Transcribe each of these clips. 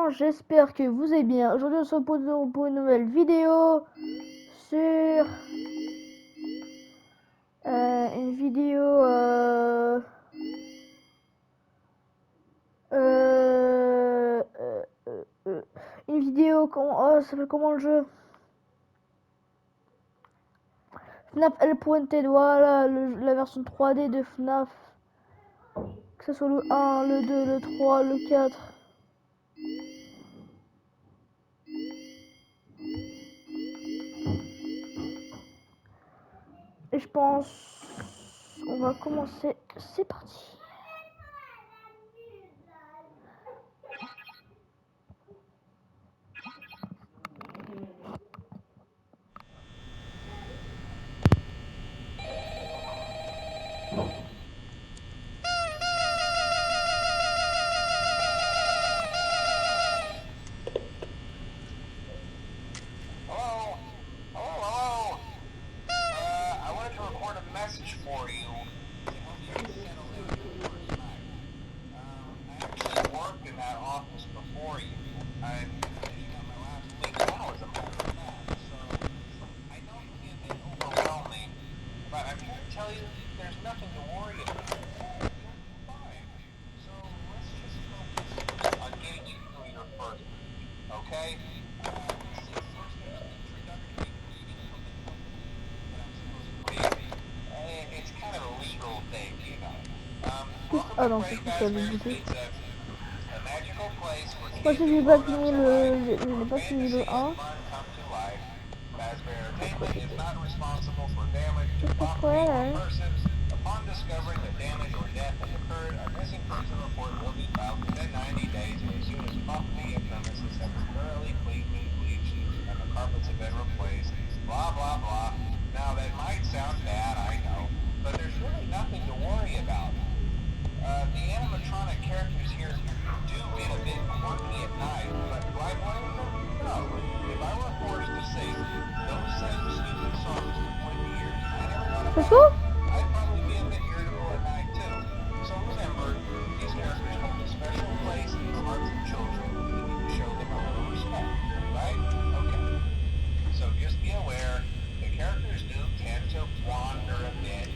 gens, j'espère que vous allez bien. Aujourd'hui, on se retrouve pour une nouvelle vidéo sur une vidéo euh, euh, une vidéo comment ça s'appelle comment le jeu Fnaf L.T, voilà la version 3D de Fnaf, que ce soit le 1, le 2, le 3, le 4. Et je pense on va commencer. C'est parti. For you to help you settle in your first night. I actually worked in that office before you. I'm finishing up my last week now, as a matter of fact, so I know it can be a bit overwhelming, but I'm here to tell you there's nothing to worry about. You'll be fine. So let's just focus on getting you through your first week, okay? This is first an introductory greeting from the company that I'm supposed to read. It's kind of a legal thing, you know. Welcome Ah to non, Freddy parce que c'est Fazbear's bouger. Pizza, a magical place where Moi kids aussi, and j'ai pas fini grown-ups alike, je n'ai where pas fini le fantasy and 1. fun come to life. Fazbear Pas trop Entertainment is fatigué. not responsible for damage to property or Pourquoi? persons. Upon discovering that damage or death has occurred, a missing person report will be filed within 90 days or as soon as property and premises have been thoroughly cleaned and bleached and the carpets have been replaced. Blah, blah, blah. Now, that might sound bad, I know, but there's really nothing to worry about. The animatronic characters here do get a bit quirky at night, but do I blame them? No. If I were forced to sing those same stupid songs for 20 years and every one of C'est them ça? night, I'd probably be a bit irritable at night too. So remember, these characters hold a special place in the hearts of children. We need to show them a little respect, right? Okay. So just be aware, the characters do tend to wander a bit.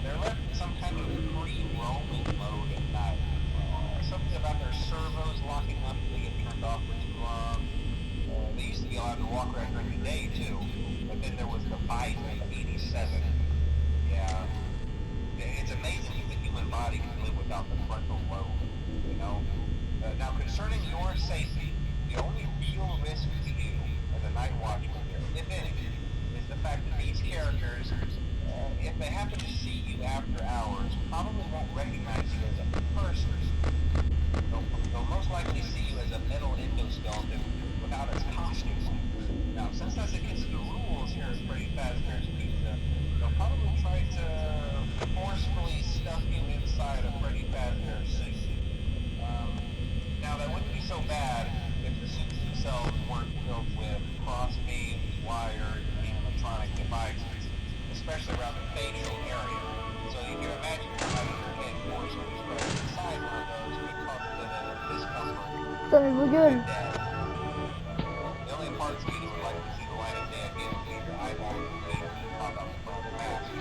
They're left in some kind of free roaming mode at night. Something about their servos locking up if they get turned off for too long. They used to be allowed to walk around during the day too, but then there was the bite of '87. Yeah, it's amazing if the human body can live without the frontal lobe. You know. Now concerning your safety, the only real risk to you as a night watchman here, if any, is the fact that these characters, if they happen to see you after hours, probably won't recognize you as a person. They'll most likely see you as a metal endoskeleton without its costume on. Now, since that's against the rules here at Freddy Fazbear's Pizza, they'll probably try to forcefully stuff you inside a Freddy Fazbear suit. Now, that wouldn't be so bad if the suits themselves weren't filled with cross-beams, wires, and animatronic devices, especially around the facial area. So you can imagine having your head forcefully thrust inside one of those could cause a bit of discomfort, Putain, mais vos even gueules. death. The only parts of you that would like to see the light of day again would be your eyeballs and teeth when you pop out the front of the mask.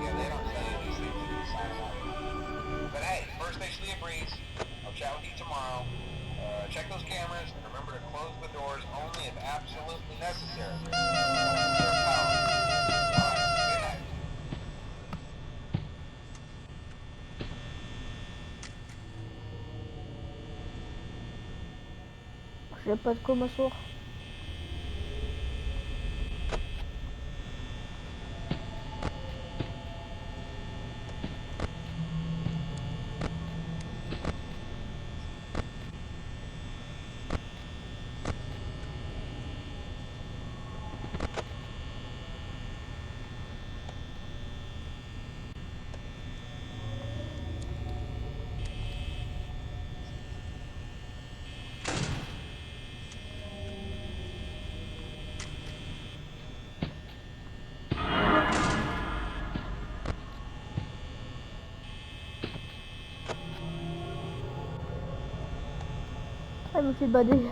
Yeah, they don't tell you these things in the sign out. But hey, first station of the breeze. I'll chat with you tomorrow. Check those cameras and remember to close the doors only if absolutely necessary. Don't conserve power. Alright, good night. J'ai pas de quoi m'asseoir. me fait bader.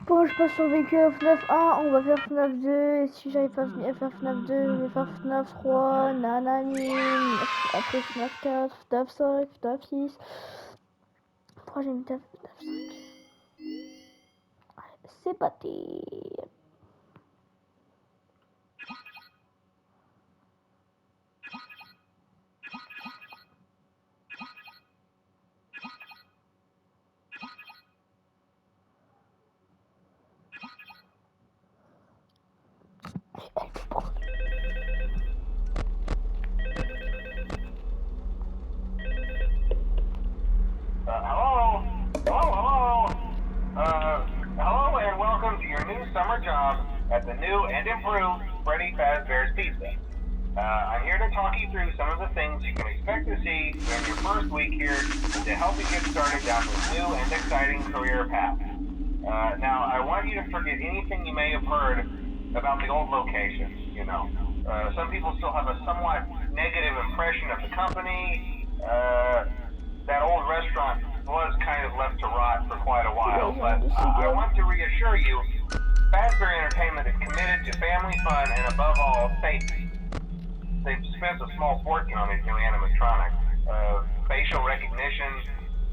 Bon, je passe survécu à Fnaf 1, on va faire Fnaf 2, et si j'arrive pas à faire Fnaf 2, je vais faire Fnaf 3, nanani, après Fnaf 4, Fnaf 5, Fnaf 6. Pourquoi j'ai mis Fnaf 5? C'est parti. Hello and welcome to your new summer job at the new and improved Freddy Fazbear's Pizza. I'm here to talk you through some of the things you can expect to see during your first week here to help you get started down this new and exciting career path. Now, I want you to forget anything you may have heard about the old location, you know. Some people still have a somewhat negative impression of the company. That old restaurant was kind of left to rot for quite a while, but I want to reassure you, Fazbear Entertainment is committed to family fun and above all, safety. They've spent a small fortune on these new animatronics. Facial recognition,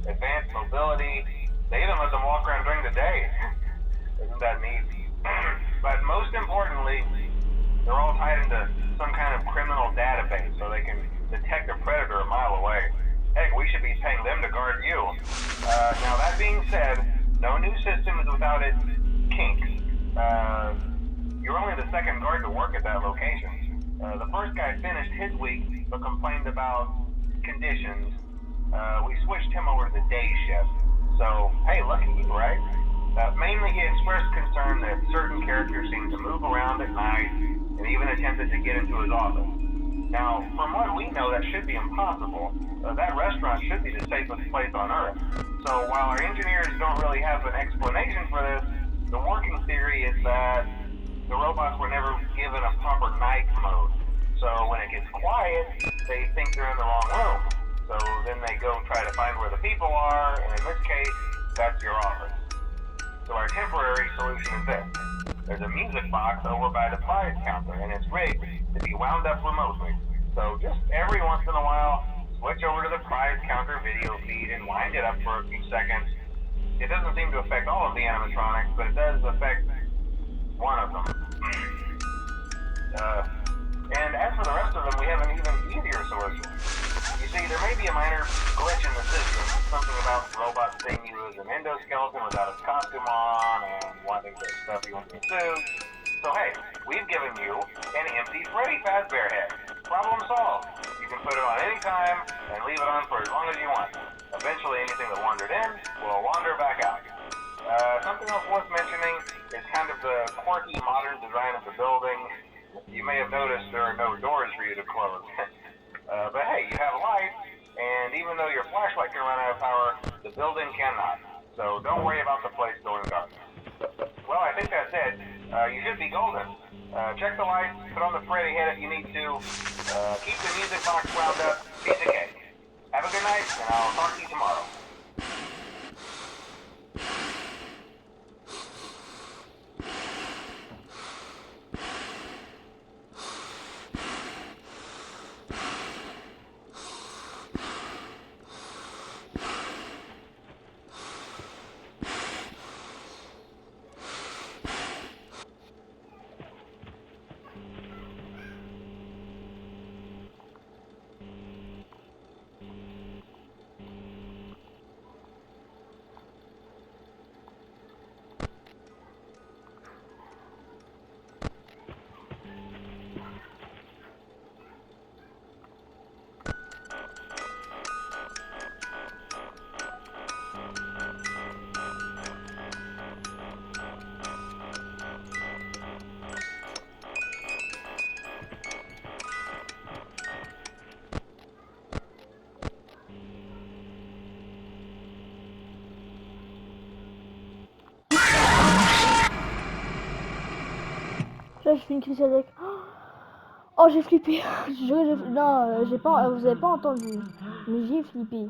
advanced mobility, they even let them walk around during the day. Isn't that neat? But most importantly, they're all tied into some kind of criminal database so they can detect a predator a mile away. Heck, we should be paying them to guard you. Now that being said, no new system is without its kinks. You're only the second guard to work at that location. The first guy finished his week, but complained about conditions. We switched him over to the day shift. So, hey, lucky you, right? Mainly he expressed concern that certain characters seemed to move around at night and even attempted to get into his office. Now, from what we know, that should be impossible. That restaurant should be the safest place on Earth. So while our engineers don't really have an explanation for this, the working theory is that the robots were never given a proper night mode. So when it gets quiet, they think they're in the wrong room. So then they go try to find where the people are, and in this case, that's your office. So our temporary solution is this. There's a music box over by the prize counter, and it's rigged to be wound up remotely. So just every once in a while, switch over to the prize counter video feed and wind it up for a few seconds. It doesn't seem to affect all of the animatronics, but it does affect one of them. And as for the rest of them, we have an even easier solution. You see, there may be a minor glitch in the system, something about robots seeing you as an endoskeleton without a costume on, and wanting to stuff you into a suit. So hey, we've given you an empty Freddy Fazbear head. Problem solved. You can put it on any time and leave it on for as long as you want. Eventually anything that wandered in will wander back out. Something else worth mentioning is kind of the quirky modern design of the building. You may have noticed there are no doors for you to close. But hey, you have light, and even though your flashlight can run out of power, the building cannot. So don't worry about the place going dark. Well, I think that's it. You should be golden. Check the lights, put on the Freddy head if you need to. Keep the music box wound up. Piece of cake. Have a good night, and I'll talk to you tomorrow. je fais une crise avec. Oh, j'ai flippé. Non, j'ai pas. Vous avez pas entendu. Mais j'ai flippé.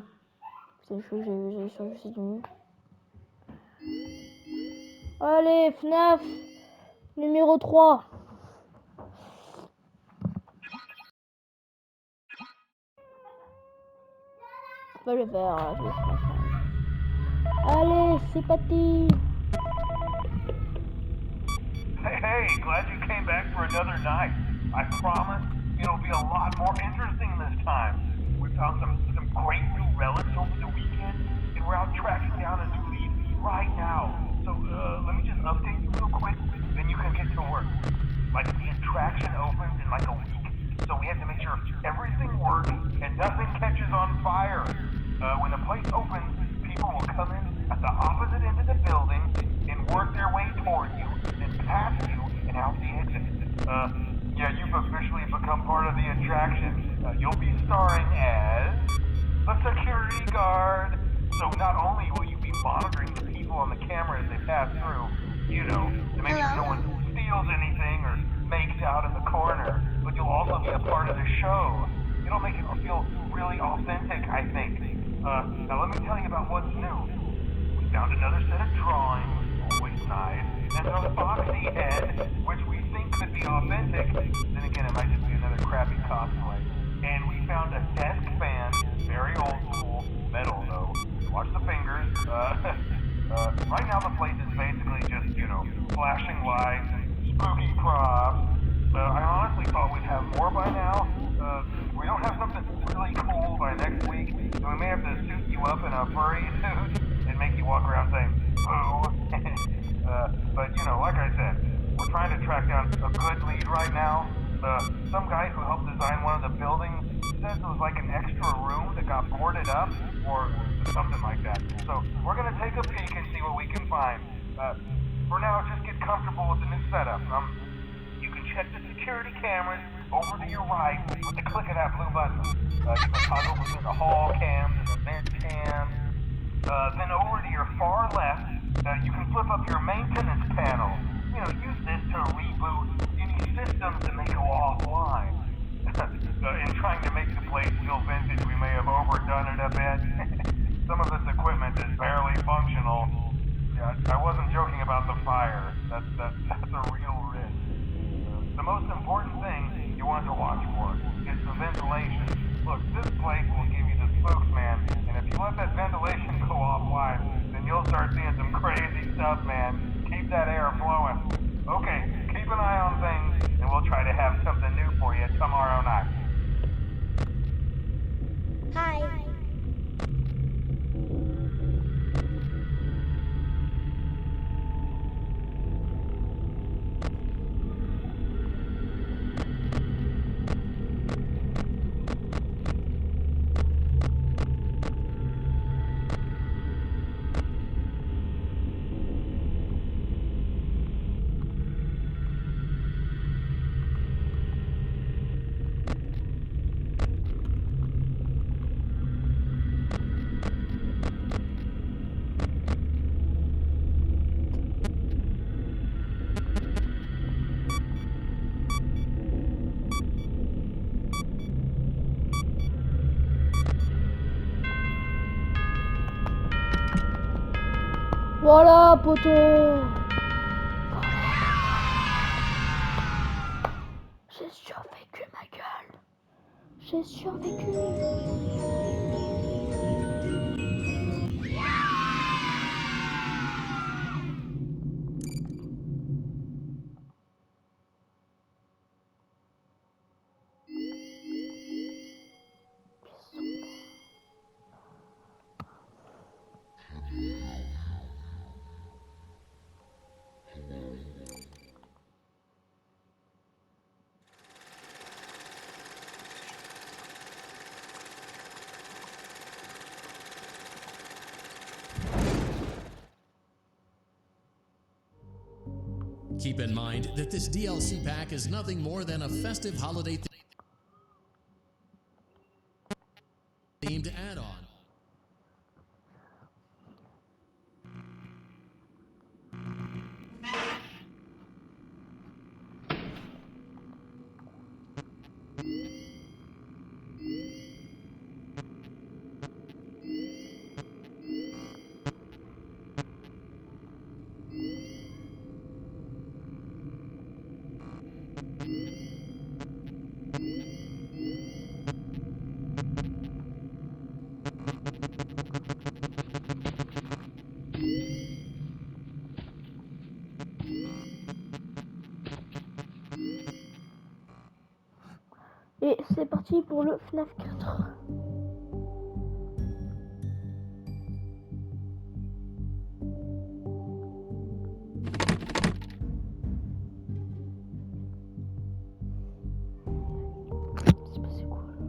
C'est chaud, j'ai changé de nuit. Allez, Fnaf numéro 3. Je vais le faire. Allez, c'est parti. Hey, glad you came back for another night. I promise it'll be a lot more interesting this time. We found some great new relics over the weekend, and we're out tracking down a new lead right now. So, let me just update you real quick, then you can get to work. Like, the attraction opens in like a week, so we have to make sure everything works and nothing catches on fire. When the place opens, people will come in at the opposite end of the building and work their way toward you, then past you and out the exit. Yeah, you've officially become part of the attraction. You'll be starring as a security guard. So not only will you be monitoring the people on the camera as they pass through, you know, to make sure no one steals anything or makes out in the corner, but you'll also be a part of the show. It'll make it feel really authentic, I think. Now let me tell you about what's new. We found another set of drawings, always nice, and a foxy head, which we think could be authentic. Then again, it might just be another crappy cosplay. And we found a desk fan, very old school, metal though. Watch the fingers. Right now the place is basically just, you know, flashing lights and spooky props. I honestly thought we'd have more by now. We don't have something really cool by next week, so we may have to suit you up in a furry suit and make you walk around saying, boo. But, you know, like I said, we're trying to track down a good lead right now. Some guy who helped design one of the buildings says it was like an extra room that got boarded up, or something like that. So, we're gonna take a peek and see what we can find. For now, just get comfortable with the new setup. You can check the security cameras over to your right with the click of that blue button. You can toggle between the hall cams and the vent cams. Then over to your far left, you can flip up your maintenance panel. You know, use this to reboot any systems that may go offline. In trying to make the place feel vintage, we may have overdone it a bit. Some of this equipment is barely functional. Yeah, I wasn't joking about the fire. That's a real risk. The most important thing you want to watch for is the ventilation. Look, this place will give you the spooks, man, and if you let that ventilation go offline, then you'll start seeing some crazy stuff, man. Keep that air flowing. Okay, keep an eye on things, and we'll try to have something new for you tomorrow night. Hi. Voilà, poteau. J'ai survécu, ma gueule. J'ai survécu. Keep in mind that this DLC pack is nothing more than a festive holiday themed add-on. Et c'est parti pour le Fnaf 4. C'est passé quoi là?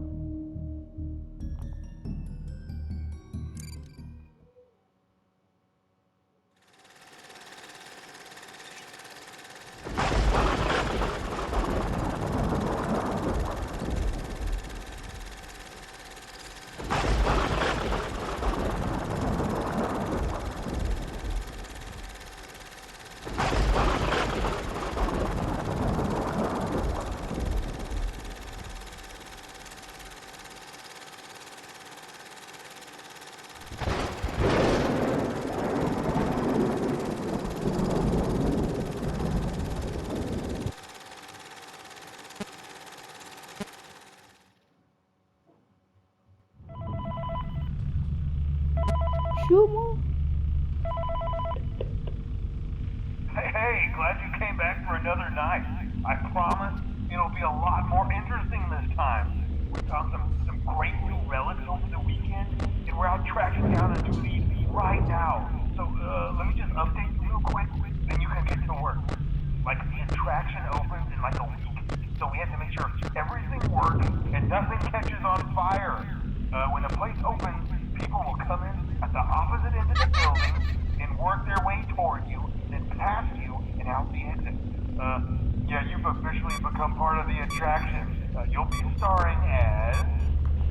Je suis où moi? Hey, glad you came back for another night. I promise it'll be a lot more interesting this time. We found some great new relics over the weekend, and we're out tracking down a new lead right now. So, let me just update you real quick, then you can get to work. Like, the attraction opens in like a week, so we have to make sure everything works and nothing catches on fire. When the place opens, people will come in at the opposite end of the building and work their way toward you, then past you and out the exit. Yeah, you've officially become part of the attraction. You'll be starring as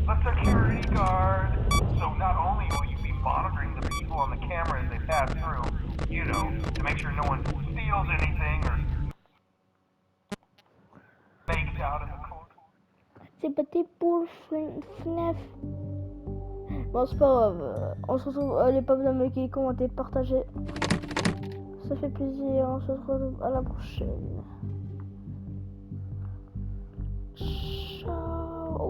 a security guard. So not only will you be monitoring the people on the camera as they pass through, you know, to make sure no one steals anything or fakes out in the corner. C'est parti pour le Fnaf. Bon, c'est pas grave. On se retrouve. Allez, pas besoin de liker, commenter, partager. Ça fait plaisir. On se retrouve à la prochaine. Ciao.